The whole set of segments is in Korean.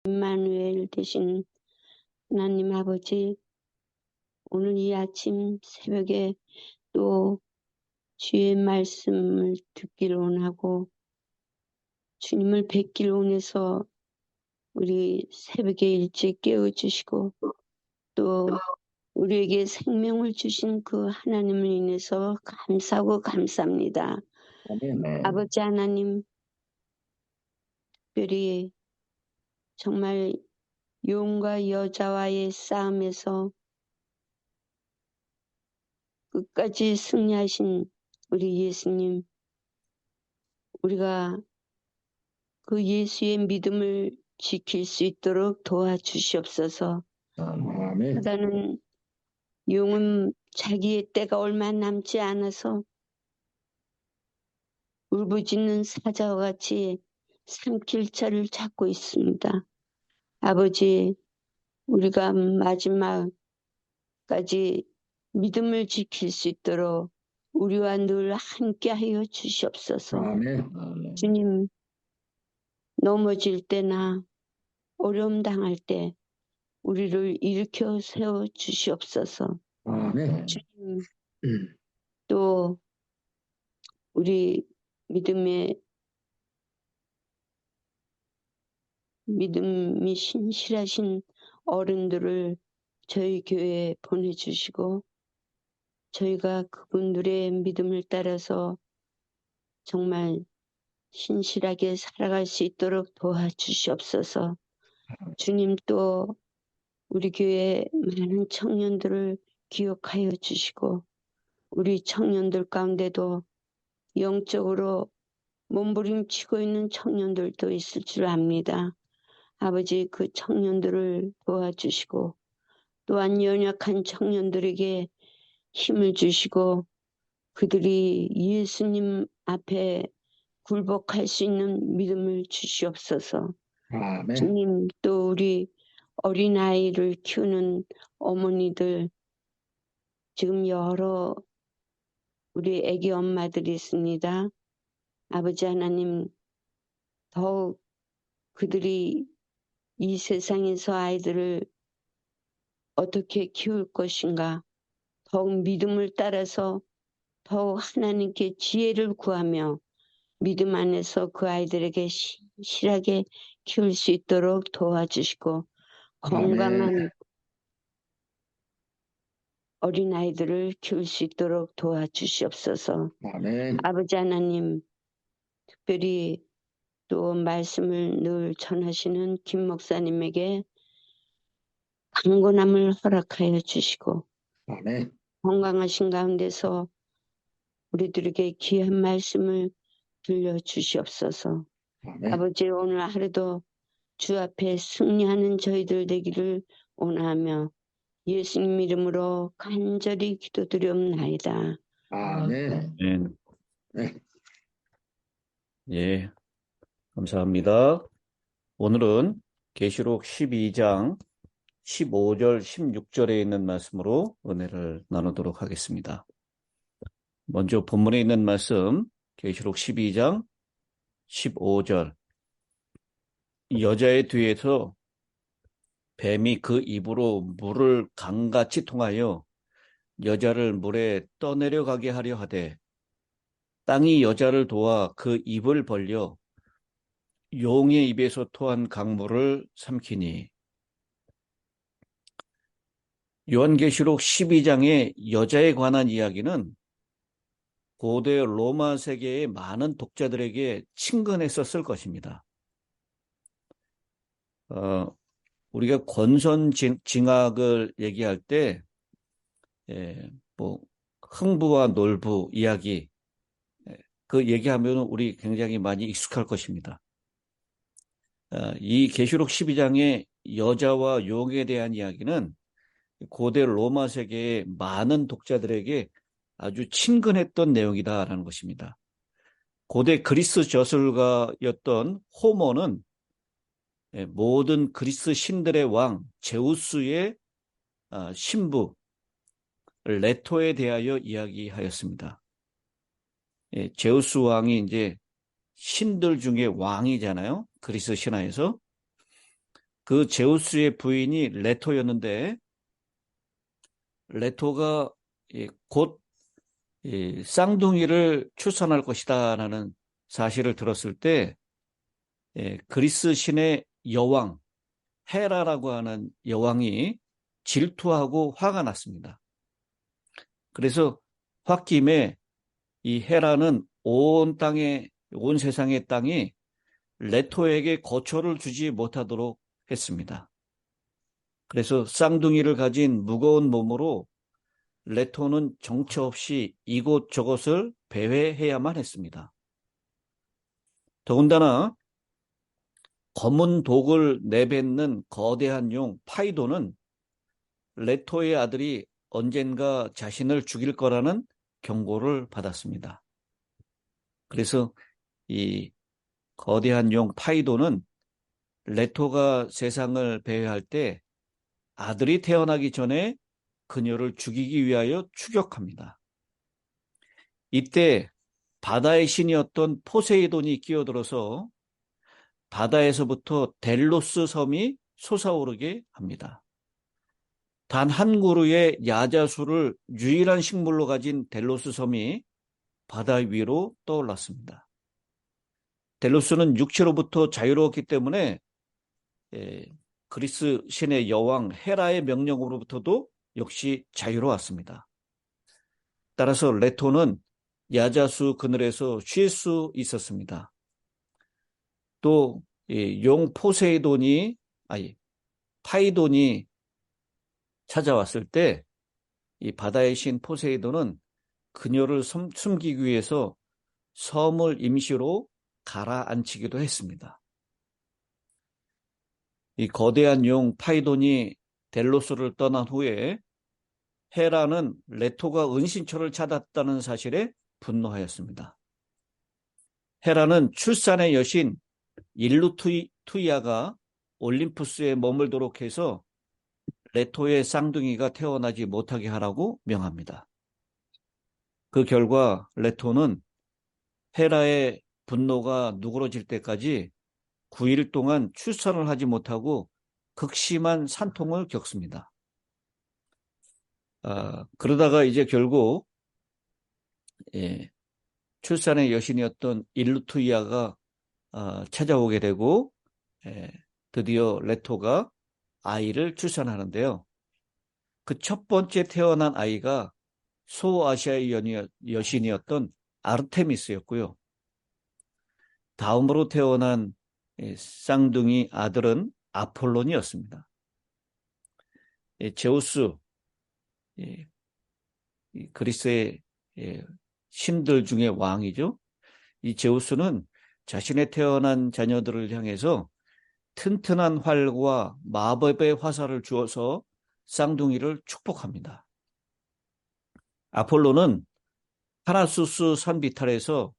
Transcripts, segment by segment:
임마누엘 되신 하나님 아버지, 오늘 이 아침 새벽에 또 주의 말씀을 듣기를 원하고 주님을 뵙기를 원해서 우리 새벽에 일찍 깨워주시고 또 우리에게 생명을 주신 그 하나님을 인해서 감사하고 감사합니다. 아멘. 아버지 하나님, 특별히 정말 용과 여자와의 싸움에서 끝까지 승리하신 우리 예수님, 우리가 그 예수의 믿음을 지킬 수 있도록 도와주시옵소서. 아멘. 하다는 용은 자기의 때가 얼마 남지 않아서 울부짖는 사자와 같이 삼킬 자를 찾고 있습니다. 아버지, 우리가 마지막까지 믿음을 지킬 수 있도록 우리와 늘 함께하여 주시옵소서. 아멘. 주님, 넘어질 때나 어려움 당할 때 우리를 일으켜 세워 주시옵소서. 아멘. 주님, 또 우리 믿음이 신실하신 어른들을 저희 교회에 보내주시고 저희가 그분들의 믿음을 따라서 정말 신실하게 살아갈 수 있도록 도와주시옵소서. 주님, 또 우리 교회 많은 청년들을 기억하여 주시고 우리 청년들 가운데도 영적으로 몸부림치고 있는 청년들도 있을 줄 압니다. 아버지, 그 청년들을 도와주시고 또한 연약한 청년들에게 힘을 주시고 그들이 예수님 앞에 굴복할 수 있는 믿음을 주시옵소서. 아멘. 주님, 또 우리 어린아이를 키우는 어머니들, 지금 여러 우리 애기 엄마들이 있습니다. 아버지 하나님, 더욱 그들이 이 세상에서 아이들을 어떻게 키울 것인가, 더욱 믿음을 따라서 더욱 하나님께 지혜를 구하며 믿음 안에서 그 아이들에게 신실하게 키울 수 있도록 도와주시고 건강한 어린아이들을 키울 수 있도록 도와주시옵소서. 아멘. 아버지 하나님, 특별히 또 말씀을 늘 전하시는 김 목사님에게 강건함을 허락하여 주시고 아멘. 건강하신 가운데서 우리들에게 귀한 말씀을 들려주시옵소서. 아멘. 아버지, 오늘 하루도 주 앞에 승리하는 저희들 되기를 원하며 예수님 이름으로 간절히 기도드리옵나이다. 아멘. 네. 예, 감사합니다. 오늘은 계시록 12장 15절, 16절에 있는 말씀으로 은혜를 나누도록 하겠습니다. 먼저 본문에 있는 말씀, 계시록 12장 15절. 여자의 뒤에서 뱀이 그 입으로 물을 강같이 통하여 여자를 물에 떠내려가게 하려 하되 땅이 여자를 도와 그 입을 벌려 용의 입에서 토한 강물을 삼키니. 요한계시록 12장의 여자에 관한 이야기는 고대 로마 세계의 많은 독자들에게 친근했었을 것입니다. 우리가 권선징악을 얘기할 때 흥부와 놀부 이야기, 그 얘기하면 우리 굉장히 많이 익숙할 것입니다. 이 계시록 12장의 여자와 용에 대한 이야기는 고대 로마 세계의 많은 독자들에게 아주 친근했던 내용이다라는 것입니다. 고대 그리스 저술가였던 호모는 모든 그리스 신들의 왕 제우스의 신부 레토에 대하여 이야기하였습니다. 제우스 왕이 이제 신들 중에 왕이잖아요. 그리스 신화에서. 그 제우스의 부인이 레토였는데 레토가 곧 쌍둥이를 출산할 것이다라는 사실을 들었을 때 그리스 신의 여왕 헤라라고 하는 여왕이 질투하고 화가 났습니다. 그래서 홧김에 이 헤라는 온 세상의 땅이 레토에게 거처를 주지 못하도록 했습니다. 그래서 쌍둥이를 가진 무거운 몸으로 레토는 정처 없이 이곳저곳을 배회해야만 했습니다. 더군다나 검은 독을 내뱉는 거대한 용 파이도는 레토의 아들이 언젠가 자신을 죽일 거라는 경고를 받았습니다. 그래서 이 거대한 용 파이도는 레토가 세상을 배회할 때 아들이 태어나기 전에 그녀를 죽이기 위하여 추격합니다. 이때 바다의 신이었던 포세이돈이 끼어들어서 바다에서부터 델로스 섬이 솟아오르게 합니다. 단 한 그루의 야자수를 유일한 식물로 가진 델로스 섬이 바다 위로 떠올랐습니다. 델로스는 육체로부터 자유로웠기 때문에 그리스 신의 여왕 헤라의 명령으로부터도 역시 자유로웠습니다. 따라서 레토는 야자수 그늘에서 쉴 수 있었습니다. 또 용 파이돈이 찾아왔을 때 이 바다의 신 포세이돈은 그녀를 숨기기 위해서 섬을 임시로 가라앉히기도 했습니다. 이 거대한 용 파이돈이 델로스를 떠난 후에 헤라는 레토가 은신처를 찾았다는 사실에 분노하였습니다. 헤라는 출산의 여신 일루투이아가 올림푸스에 머물도록 해서 레토의 쌍둥이가 태어나지 못하게 하라고 명합니다. 그 결과 레토는 헤라의 분노가 누그러질 때까지 9일 동안 출산을 하지 못하고 극심한 산통을 겪습니다. 그러다가 이제 결국 출산의 여신이었던 일루투이아가 찾아오게 되고 드디어 레토가 아이를 출산하는데요. 그 첫 번째 태어난 아이가 소아시아의 여신이었던 아르테미스였고요. 다음으로 태어난 쌍둥이 아들은 아폴론이었습니다. 제우스, 그리스의 신들 중에 왕이죠. 이 제우스는 자신의 태어난 자녀들을 향해서 튼튼한 활과 마법의 화살을 주어서 쌍둥이를 축복합니다. 아폴로는 파나수스 산 비탈에서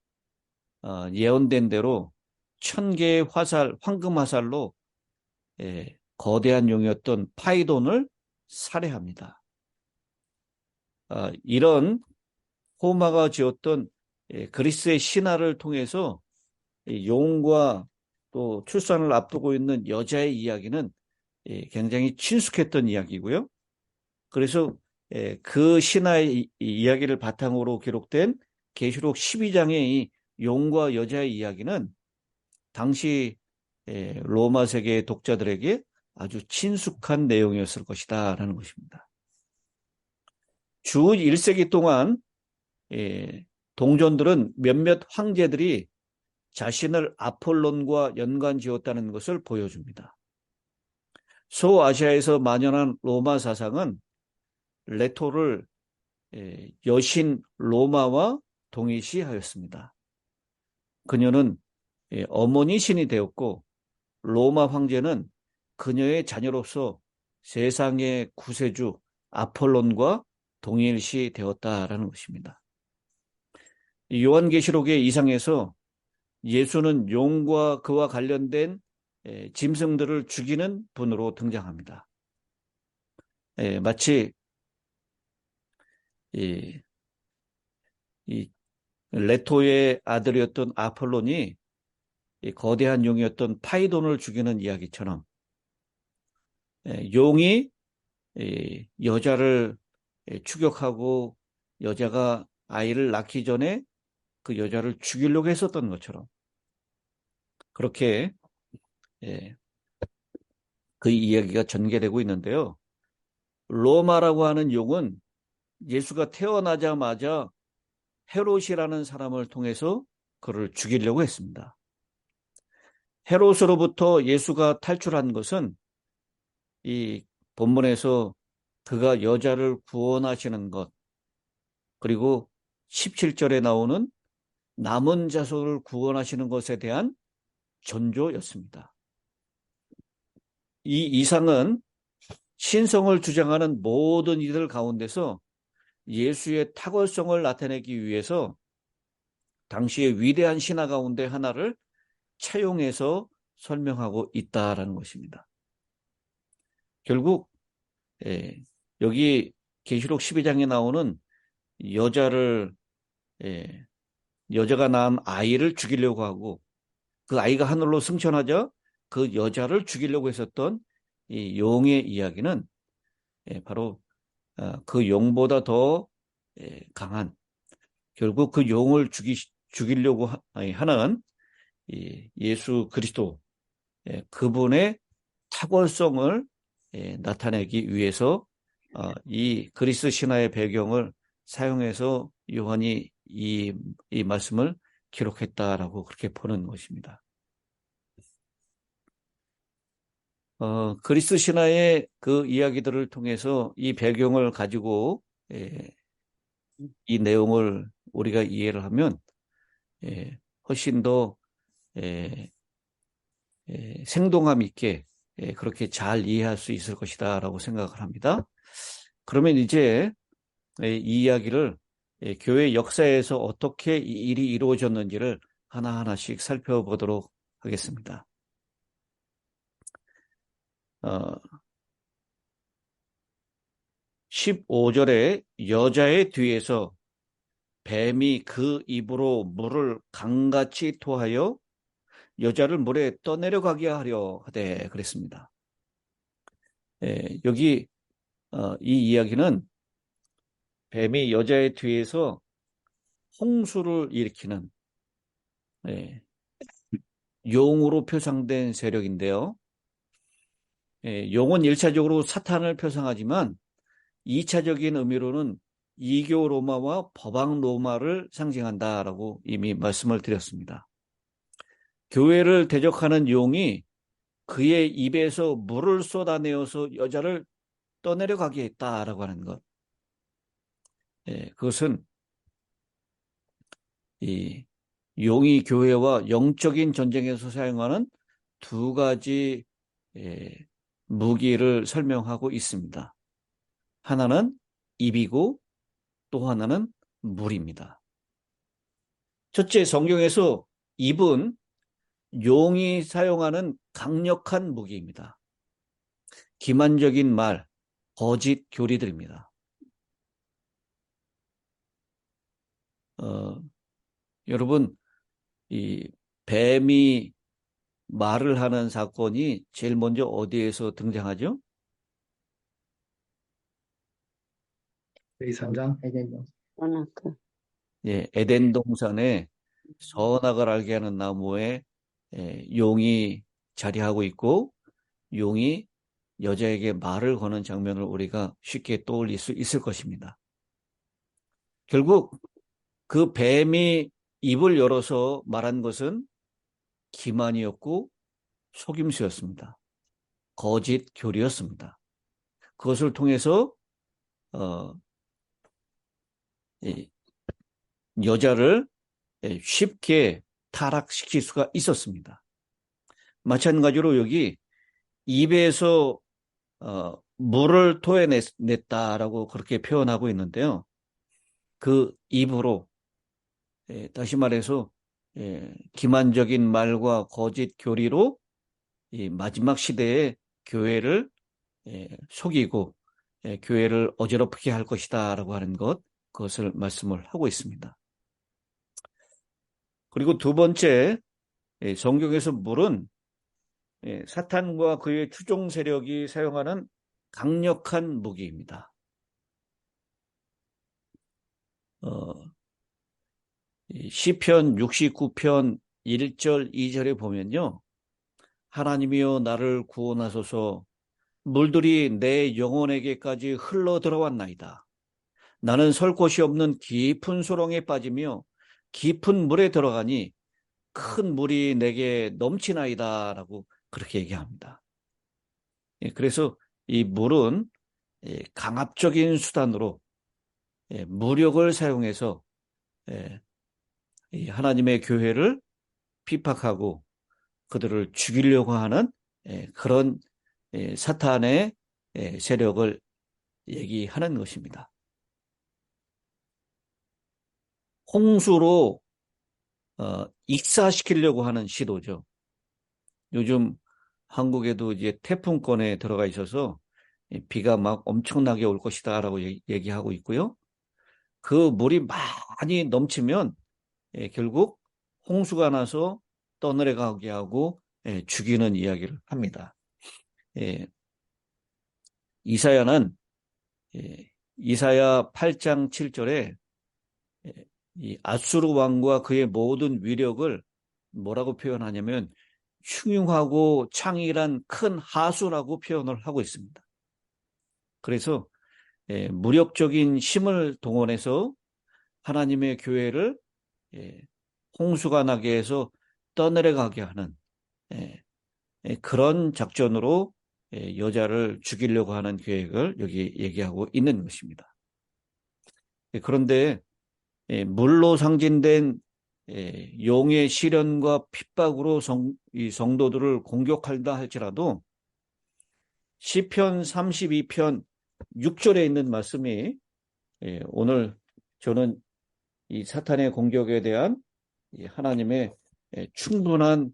예언된 대로 1000개의 황금 화살로 거대한 용이었던 파이돈을 살해합니다. 이런 호마가 지었던 그리스의 신화를 통해서 용과 또 출산을 앞두고 있는 여자의 이야기는 굉장히 친숙했던 이야기고요. 그래서 그 신화의 이야기를 바탕으로 기록된 계시록 12장의 이 용과 여자의 이야기는 당시 로마 세계의 독자들에게 아주 친숙한 내용이었을 것이다 라는 것입니다. 주 1세기 동안 동전들은 몇몇 황제들이 자신을 아폴론과 연관지었다는 것을 보여줍니다. 소아시아에서 만연한 로마 사상은 레토를 여신 로마와 동일시하였습니다. 그녀는 어머니 신이 되었고 로마 황제는 그녀의 자녀로서 세상의 구세주 아폴론과 동일시 되었다라는 것입니다. 요한계시록의 이상에서 예수는 용과 그와 관련된 짐승들을 죽이는 분으로 등장합니다. 마치 이 레토의 아들이었던 아폴론이 이 거대한 용이었던 파이돈을 죽이는 이야기처럼 용이 여자를 추격하고 여자가 아이를 낳기 전에 그 여자를 죽이려고 했었던 것처럼 그렇게 그 이야기가 전개되고 있는데요. 로마라고 하는 용은 예수가 태어나자마자 헤롯이라는 사람을 통해서 그를 죽이려고 했습니다. 헤롯으로부터 예수가 탈출한 것은 이 본문에서 그가 여자를 구원하시는 것, 그리고 17절에 나오는 남은 자손을 구원하시는 것에 대한 전조였습니다. 이 이상은 신성을 주장하는 모든 이들 가운데서 예수의 탁월성을 나타내기 위해서 당시의 위대한 신화 가운데 하나를 차용해서 설명하고 있다라는 것입니다. 결국 여기 계시록 12장에 나오는 여자가 낳은 아이를 죽이려고 하고 그 아이가 하늘로 승천하자 그 여자를 죽이려고 했었던 이 용의 이야기는 바로 그 용보다 더 강한, 결국 그 용을 죽이려고 하는 예수 그리스도, 그분의 탁월성을 나타내기 위해서 이 그리스 신화의 배경을 사용해서 요한이 이 말씀을 기록했다라고 그렇게 보는 것입니다. 그리스 신화의 그 이야기들을 통해서 이 배경을 가지고 이 내용을 우리가 이해를 하면 훨씬 더 생동감 있게 그렇게 잘 이해할 수 있을 것이다 라고 생각을 합니다. 그러면 이제 이 이야기를 교회 역사에서 어떻게 이 일이 이루어졌는지를 하나하나씩 살펴보도록 하겠습니다. 15절에 여자의 뒤에서 뱀이 그 입으로 물을 강같이 토하여 여자를 물에 떠내려가게 하려 하되 그랬습니다. 여기 이 이야기는 뱀이 여자의 뒤에서 홍수를 일으키는 용으로 표상된 세력인데요. 용은 1차적으로 사탄을 표상하지만 2차적인 의미로는 이교 로마와 법왕 로마를 상징한다라고 이미 말씀을 드렸습니다. 교회를 대적하는 용이 그의 입에서 물을 쏟아내어서 여자를 떠내려가게 했다라고 하는 것. 그것은 이 용이 교회와 영적인 전쟁에서 사용하는 두 가지 무기를 설명하고 있습니다. 하나는 입이고 또 하나는 물입니다. 첫째, 성경에서 입은 용이 사용하는 강력한 무기입니다. 기만적인 말, 거짓 교리들입니다. 여러분, 이 뱀이 말을 하는 사건이 제일 먼저 어디에서 등장하죠? 에덴 동산에 선악을 알게 하는 나무에 용이 자리하고 있고 용이 여자에게 말을 거는 장면을 우리가 쉽게 떠올릴 수 있을 것입니다. 결국 그 뱀이 입을 열어서 말한 것은 기만이었고 속임수였습니다. 거짓 교리였습니다. 그것을 통해서 여자를 쉽게 타락시킬 수가 있었습니다. 마찬가지로 여기 입에서 물을 토해냈다라고 그렇게 표현하고 있는데요. 그 입으로 다시 말해서 기만적인 말과 거짓 교리로 이 마지막 시대에 교회를 속이고 교회를 어지럽게 할 것이다 라고 하는 그것을 말씀을 하고 있습니다. 그리고 두 번째, 성경에서 물은 사탄과 그의 추종 세력이 사용하는 강력한 무기입니다. 시편 69편 1절 2절에 보면요. 하나님이여 나를 구원하소서. 물들이 내 영혼에게까지 흘러 들어왔나이다. 나는 설 곳이 없는 깊은 수렁에 빠지며 깊은 물에 들어가니 큰 물이 내게 넘치나이다 라고 그렇게 얘기합니다. 그래서 이 물은 강압적인 수단으로 무력을 사용해서 하나님의 교회를 핍박하고 그들을 죽이려고 하는 그런 사탄의 세력을 얘기하는 것입니다. 홍수로 익사시키려고 하는 시도죠. 요즘 한국에도 이제 태풍권에 들어가 있어서 비가 막 엄청나게 올 것이다 라고 얘기하고 있고요. 그 물이 많이 넘치면 결국 홍수가 나서 떠내려가게 하고 죽이는 이야기를 합니다. 이사야는 이사야 8장 7절에 이 아수르 왕과 그의 모든 위력을 뭐라고 표현하냐면 흉흉하고 창일한 큰 하수라고 표현을 하고 있습니다. 그래서 무력적인 힘을 동원해서 하나님의 교회를 홍수가 나게 해서 떠내려가게 하는 그런 작전으로 여자를 죽이려고 하는 계획을 여기 얘기하고 있는 것입니다. 그런데 물로 상징된 용의 시련과 핍박으로 이 성도들을 공격한다 할지라도 시편 32편 6절에 있는 말씀이 오늘 저는 이 사탄의 공격에 대한 하나님의 충분한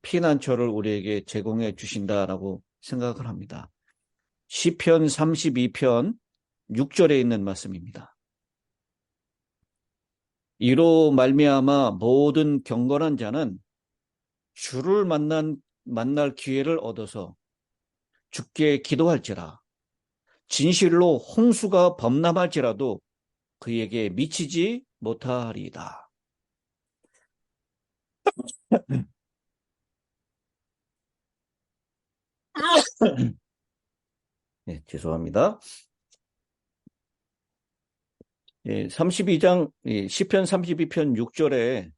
피난처를 우리에게 제공해 주신다라고 생각을 합니다. 시편 32편 6절에 있는 말씀입니다. 이로 말미암아 모든 경건한 자는 주를 만날 기회를 얻어서 주께 기도할지라. 진실로 홍수가 범람할지라도 그에게 미치지 못하리이다. 네, 죄송합니다. 32장 시편 32편 6절에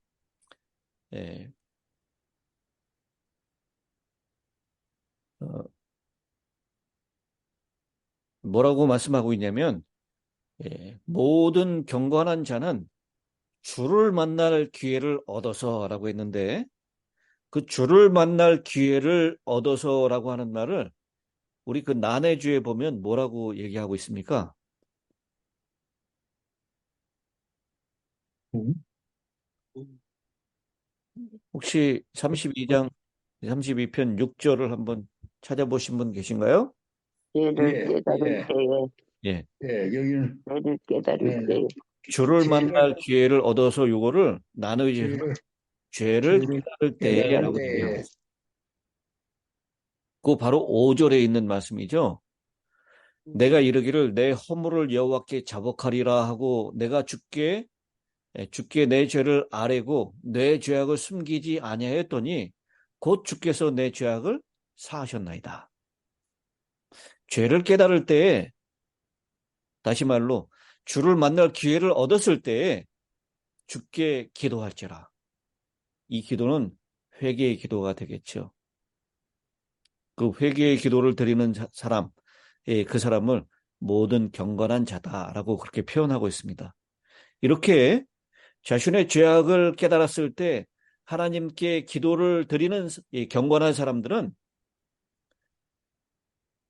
뭐라고 말씀하고 있냐면 모든 경건한 자는 주를 만날 기회를 얻어서라고 했는데 그 주를 만날 기회를 얻어서라고 하는 말을 우리 그 난해주에 보면 뭐라고 얘기하고 있습니까? 혹시 32장 32편 6절을 한번 찾아보신 분 계신가요? 죄를 깨달을 예. 때에 여기는 죄를 깨달을 때에 주를 만날 기회를 얻어서 요거를 나누지 죄를 깨달을 때라고 얘기하고 있습니다. 그 바로 5절에 있는 말씀이죠. 내가 이르기를 내 허물을 여호와께 자복하리라 하고 내가 주께 내 죄를 아뢰고 내 죄악을 숨기지 아니하였더니 곧 주께서 내 죄악을 사하셨나이다. 죄를 깨달을 때에 다시 말로 주를 만날 기회를 얻었을 때에 주께 기도할지라. 이 기도는 회개의 기도가 되겠죠. 그 회개의 기도를 드리는 사람, 그 사람을 모든 경건한 자다라고 그렇게 표현하고 있습니다. 이렇게 자신의 죄악을 깨달았을 때 하나님께 기도를 드리는 경건한 사람들은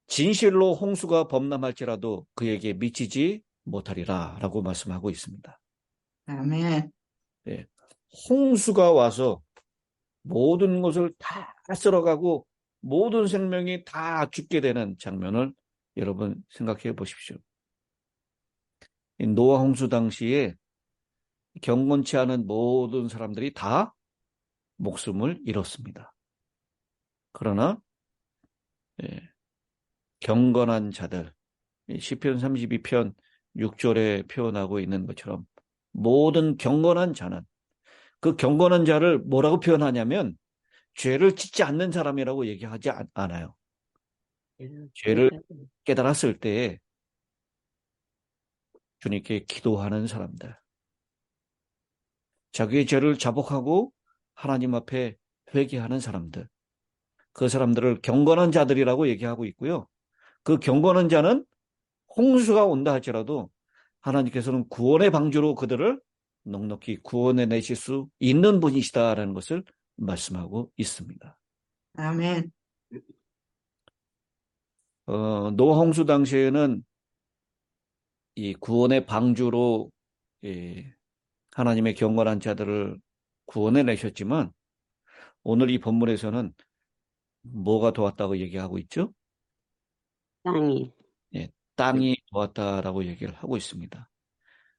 진실로 홍수가 범람할지라도 그에게 미치지 못하리라 라고 말씀하고 있습니다. 아멘. 네. 홍수가 와서 모든 것을 다 쓸어가고 모든 생명이 다 죽게 되는 장면을 여러분 생각해 보십시오. 노아 홍수 당시에 경건치 않은 모든 사람들이 다 목숨을 잃었습니다. 그러나 경건한 자들, 시편 32편 6절에 표현하고 있는 것처럼 모든 경건한 자는, 그 경건한 자를 뭐라고 표현하냐면 죄를 짓지 않는 사람이라고 얘기하지 않아요. 죄를 깨달았을 때에 주님께 기도하는 사람들, 자기의 죄를 자복하고 하나님 앞에 회개하는 사람들, 그 사람들을 경건한 자들이라고 얘기하고 있고요. 그 경건한 자는 홍수가 온다 할지라도 하나님께서는 구원의 방주로 그들을 넉넉히 구원해 내실 수 있는 분이시다라는 것을 말씀하고 있습니다. 아멘. 노아 홍수 당시에는 이 구원의 방주로 하나님의 경건한 자들을 구원해 내셨지만 오늘 이 본문에서는 뭐가 도왔다고 얘기하고 있죠? 땅이. 땅이 도왔다라고 얘기를 하고 있습니다.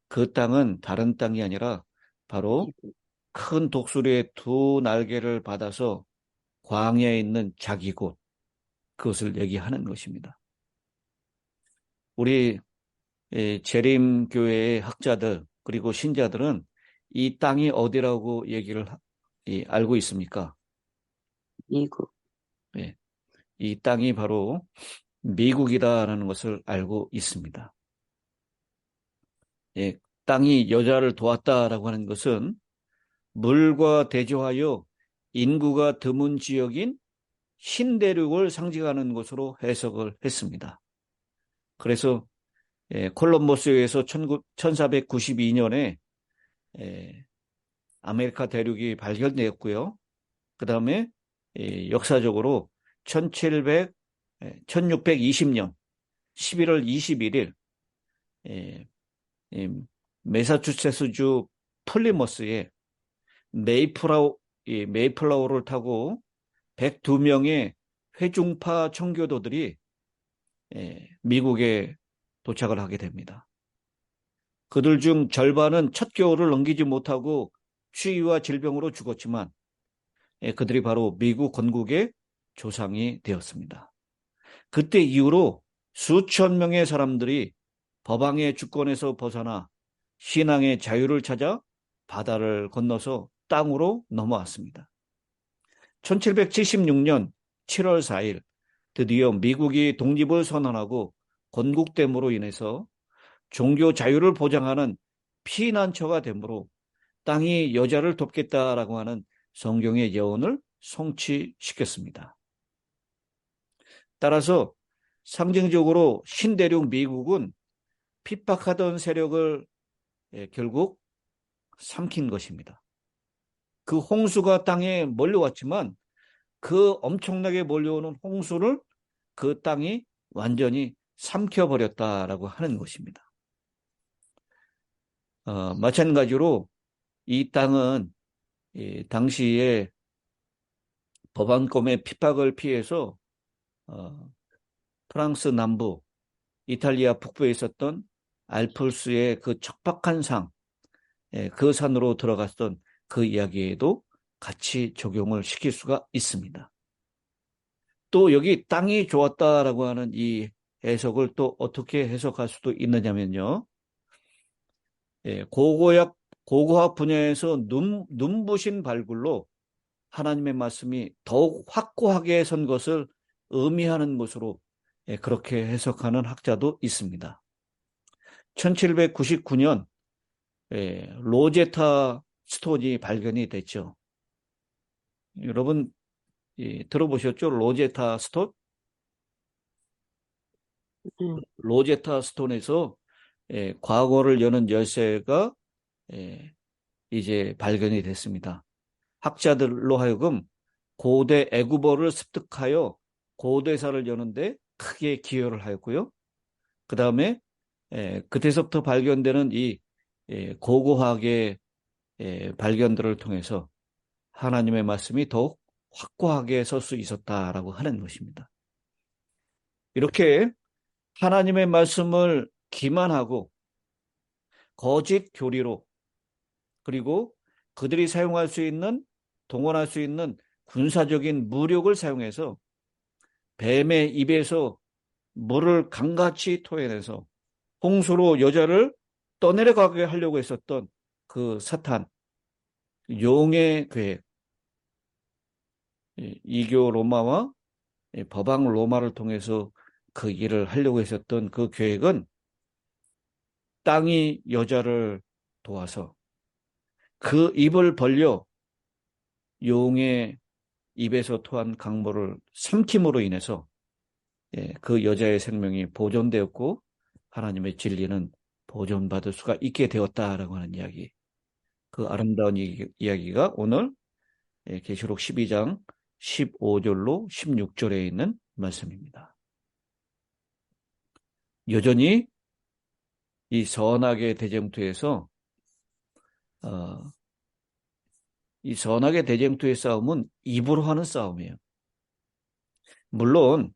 그 땅은 다른 땅이 아니라 바로 큰 독수리의 두 날개를 받아서 광야에 있는 자기 곳, 그것을 얘기하는 것입니다. 우리 재림교회의 학자들 그리고 신자들은 이 땅이 어디라고 얘기를 알고 있습니까? 미국. 이 땅이 바로 미국이다라는 것을 알고 있습니다. 땅이 여자를 도왔다라고 하는 것은 물과 대조하여 인구가 드문 지역인 신대륙을 상징하는 것으로 해석을 했습니다. 그래서 콜럼버스에 의해서 1492년에 아메리카 대륙이 발견되었고요. 그 다음에 역사적으로 1620년 11월 21일 매사추세츠주 플리머스에 메이플라워를 타고 102명의 회중파 청교도들이 미국에 도착을 하게 됩니다. 그들 중 절반은 첫 겨울을 넘기지 못하고 추위와 질병으로 죽었지만 그들이 바로 미국 건국의 조상이 되었습니다. 그때 이후로 수천 명의 사람들이 법왕의 주권에서 벗어나 신앙의 자유를 찾아 바다를 건너서 땅으로 넘어왔습니다. 1776년 7월 4일 드디어 미국이 독립을 선언하고 건국됨으로 인해서 종교 자유를 보장하는 피난처가 되므로 땅이 여자를 돕겠다라고 하는 성경의 예언을 성취시켰습니다. 따라서 상징적으로 신대륙 미국은 핍박하던 세력을 결국 삼킨 것입니다. 그 홍수가 땅에 몰려왔지만 그 엄청나게 몰려오는 홍수를 그 땅이 완전히 삼켜버렸다라고 하는 것입니다. 마찬가지로 이 땅은 당시에 법왕권의 핍박을 피해서 프랑스 남부, 이탈리아 북부에 있었던 알프스의 그 척박한 산, 그 산으로 들어갔던 그 이야기에도 같이 적용을 시킬 수가 있습니다. 또 여기 땅이 좋았다라고 하는 이 해석을 또 어떻게 해석할 수도 있느냐면요. 고고학 분야에서 눈부신 발굴로 하나님의 말씀이 더욱 확고하게 선 것을 의미하는 것으로 그렇게 해석하는 학자도 있습니다. 1799년 로제타 스톤이 발견이 됐죠. 여러분 들어보셨죠? 로제타 스톤? 로제타 스톤에서 과거를 여는 열쇠가 이제 발견이 됐습니다. 학자들로 하여금 고대 애굽어를 습득하여 고대사를 여는데 크게 기여를 하였고요. 그 다음에 그때서부터 발견되는 이 고고학의 발견들을 통해서 하나님의 말씀이 더욱 확고하게 설 수 있었다라고 하는 것입니다. 이렇게 하나님의 말씀을 기만하고 거짓 교리로 그리고 그들이 사용할 수 있는 동원할 수 있는 군사적인 무력을 사용해서 뱀의 입에서 물을 강같이 토해내서 홍수로 여자를 떠내려가게 하려고 했었던 그 사탄, 용의 계획, 이교 로마와 법왕 로마를 통해서 그 일을 하려고 했었던 그 계획은 땅이 여자를 도와서 그 입을 벌려 용의 입에서 토한 강물을 삼킴으로 인해서 그 여자의 생명이 보존되었고 하나님의 진리는 보존받을 수가 있게 되었다라고 하는 이야기. 그 아름다운 이야기가 오늘 계시록 12장 15절로 16절에 있는 말씀입니다. 여전히 이 선악의 대쟁투에서 이 선악의 대쟁투의 싸움은 입으로 하는 싸움이에요. 물론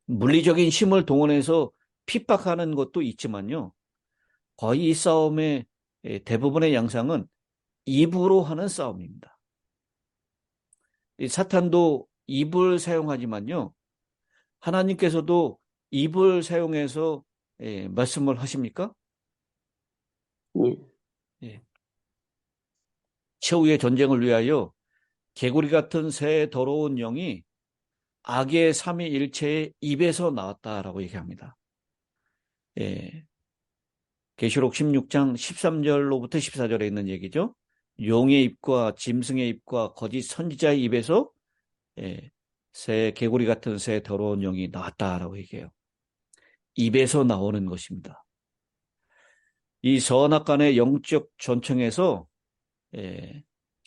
물리적인 힘을 동원해서 핍박하는 것도 있지만요. 거의 이 싸움의 대부분의 양상은 입으로 하는 싸움입니다. 이 사탄도 입을 사용하지만요. 하나님께서도 입을 사용해서 말씀을 하십니까? 예. 최후의 전쟁을 위하여 개구리 같은 새 더러운 영이 악의 삼위일체의 입에서 나왔다라고 얘기합니다. 계시록 16장 13절로부터 14절에 있는 얘기죠. 용의 입과 짐승의 입과 거짓 선지자의 입에서 새 개구리 같은 새 더러운 영이 나왔다라고 얘기해요. 입에서 나오는 것입니다. 이 선악간의 영적 전청에서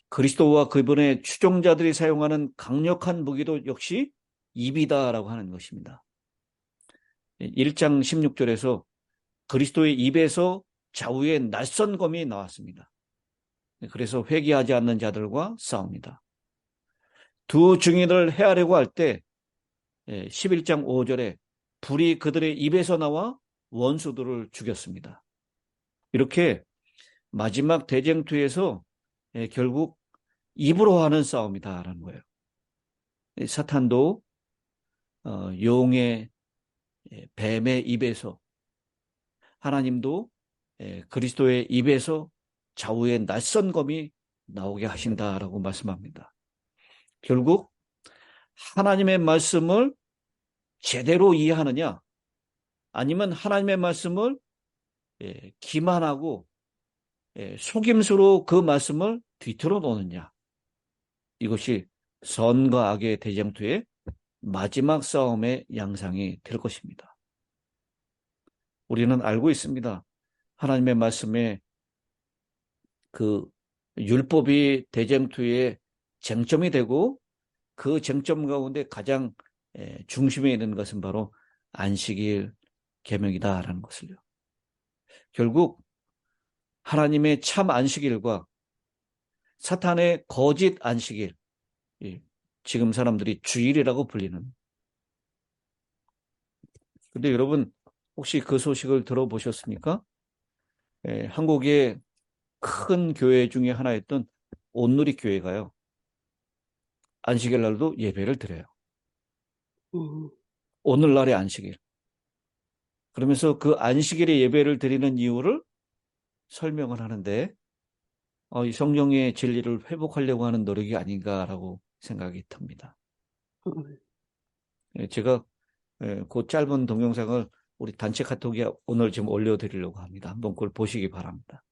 그리스도와 그분의 추종자들이 사용하는 강력한 무기도 역시 입이다라고 하는 것입니다. 1장 16절에서 그리스도의 입에서 좌우의 낯선 검이 나왔습니다. 그래서 회개하지 않는 자들과 싸웁니다. 두 증인을 해하려고 할 때 11장 5절에 불이 그들의 입에서 나와 원수들을 죽였습니다. 이렇게 마지막 대쟁투에서 결국 입으로 하는 싸움이다라는 거예요. 사탄도 용의 뱀의 입에서, 하나님도 그리스도의 입에서 좌우의 낯선 검이 나오게 하신다라고 말씀합니다. 결국 하나님의 말씀을 제대로 이해하느냐, 아니면 하나님의 말씀을 기만하고 속임수로 그 말씀을 뒤틀어 놓느냐, 이것이 선과 악의 대쟁투의 마지막 싸움의 양상이 될 것입니다. 우리는 알고 있습니다. 하나님의 말씀에 그 율법이 대쟁투의 쟁점이 되고 그 쟁점 가운데 가장 중심에 있는 것은 바로 안식일 계명이다라는 것을요. 결국 하나님의 참 안식일과 사탄의 거짓 안식일, 지금 사람들이 주일이라고 불리는. 근데 여러분 혹시 그 소식을 들어보셨습니까? 한국의 큰 교회 중에 하나였던 온누리 교회가요, 안식일 날도 예배를 드려요. 오늘날의 안식일. 그러면서 그 안식일에 예배를 드리는 이유를 설명을 하는데 이 성령의 진리를 회복하려고 하는 노력이 아닌가라고 생각이 듭니다. 제가 그 짧은 동영상을 우리 단체 카톡에 오늘 지금 올려드리려고 합니다. 한번 그걸 보시기 바랍니다.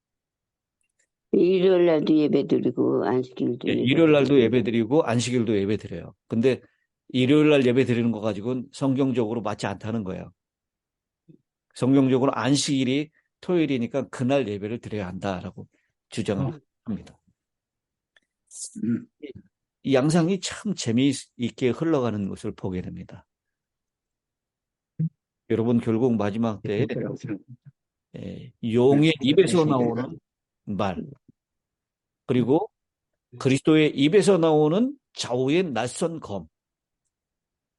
일요일 날도 예배 드리고 안식일도 일요일 날도 예배 드리고 안식일도 예배 드려요. 근데 일요일 날 예배 드리는 거 가지고는 성경적으로 맞지 않다는 거예요. 성경적으로 안식일이 토요일이니까 그날 예배를 드려야 한다라고 주장을 합니다. 이 양상이 참 재미있게 흘러가는 것을 보게 됩니다. 여러분 결국 마지막 때에 용의 입에서 나오는 말, 그리고 그리스도의 입에서 나오는 좌우의 낯선 검,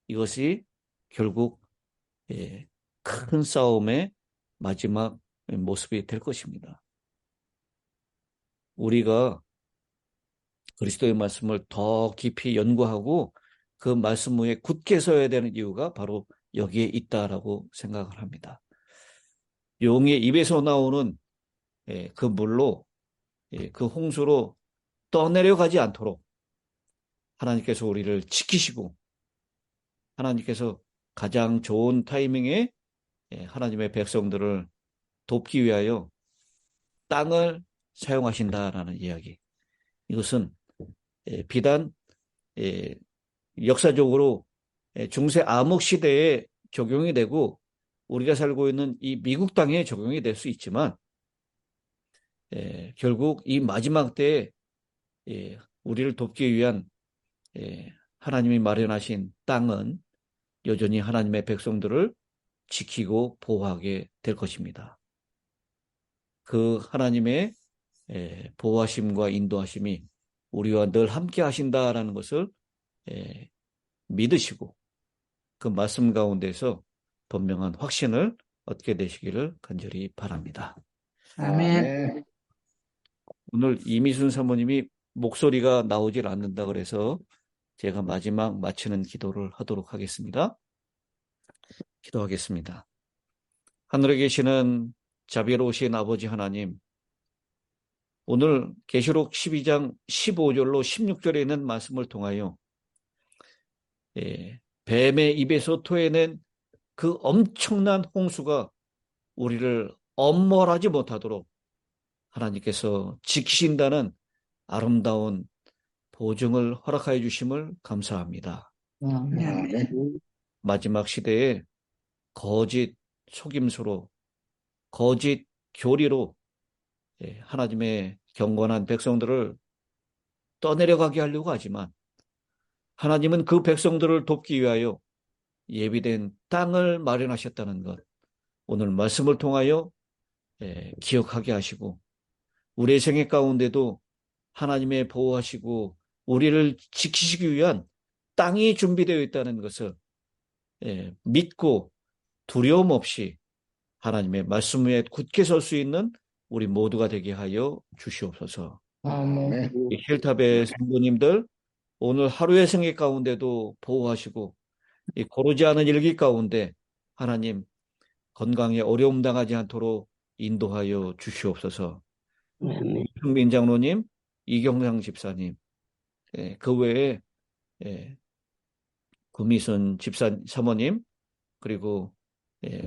이것이 결국 큰 싸움의 마지막 모습이 될 것입니다. 우리가 그리스도의 말씀을 더 깊이 연구하고 그 말씀 위에 굳게 서야 되는 이유가 바로 여기에 있다라고 생각을 합니다. 용의 입에서 나오는 그 물로 그 홍수로 떠내려가지 않도록 하나님께서 우리를 지키시고 하나님께서 가장 좋은 타이밍에 하나님의 백성들을 돕기 위하여 땅을 사용하신다라는 이야기. 이것은 비단 역사적으로 중세 암흑 시대에 적용이 되고 우리가 살고 있는 이 미국 땅에 적용이 될 수 있지만 결국 이 마지막 때에 우리를 돕기 위한 하나님이 마련하신 땅은 여전히 하나님의 백성들을 지키고 보호하게 될 것입니다. 그 하나님의 보호하심과 인도하심이 우리와 늘 함께 하신다라는 것을 믿으시고 그 말씀 가운데서 분명한 확신을 얻게 되시기를 간절히 바랍니다. 아멘. 오늘 이미순 사모님이 목소리가 나오질 않는다 그래서 제가 마지막 마치는 기도를 하도록 하겠습니다. 기도하겠습니다. 하늘에 계시는 자비로우신 아버지 하나님, 오늘 계시록 12장 15절로 16절에 있는 말씀을 통하여 뱀의 입에서 토해낸 그 엄청난 홍수가 우리를 엄몰하지 못하도록 하나님께서 지키신다는 아름다운 보증을 허락하여 주심을 감사합니다. 아멘. 마지막 시대에 거짓 속임수로 거짓 교리로 하나님의 경건한 백성들을 떠내려가게 하려고 하지만 하나님은 그 백성들을 돕기 위하여 예비된 땅을 마련하셨다는 것, 오늘 말씀을 통하여 기억하게 하시고 우리의 생애 가운데도 하나님의 보호하시고 우리를 지키시기 위한 땅이 준비되어 있다는 것을 믿고 두려움 없이 하나님의 말씀 위에 굳게 설 수 있는 우리 모두가 되게 하여 주시옵소서. 아멘. 힐탑의 성도님들 오늘 하루의 생애 가운데도 보호하시고 이 고르지 않은 일기 가운데 하나님 건강에 어려움 당하지 않도록 인도하여 주시옵소서. 흥민 장로님, 이경상 집사님, 그 외에 구미순 집사 사모님, 그리고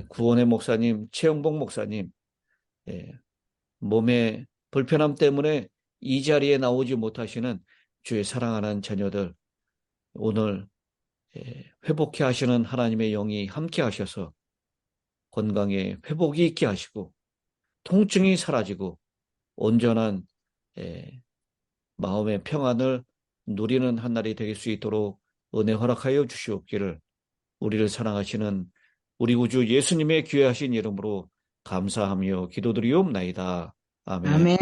구원의 목사님, 최영복 목사님, 몸의 불편함 때문에 이 자리에 나오지 못하시는 주의 사랑하는 자녀들, 오늘 회복해 하시는 하나님의 영이 함께 하셔서 건강에 회복이 있게 하시고 통증이 사라지고 온전한 마음의 평안을 누리는 한 날이 되길 수 있도록 은혜 허락하여 주시옵기를 우리를 사랑하시는 우리 구주 예수님의 귀하신 이름으로 감사하며 기도드리옵나이다. 아멘. 아멘.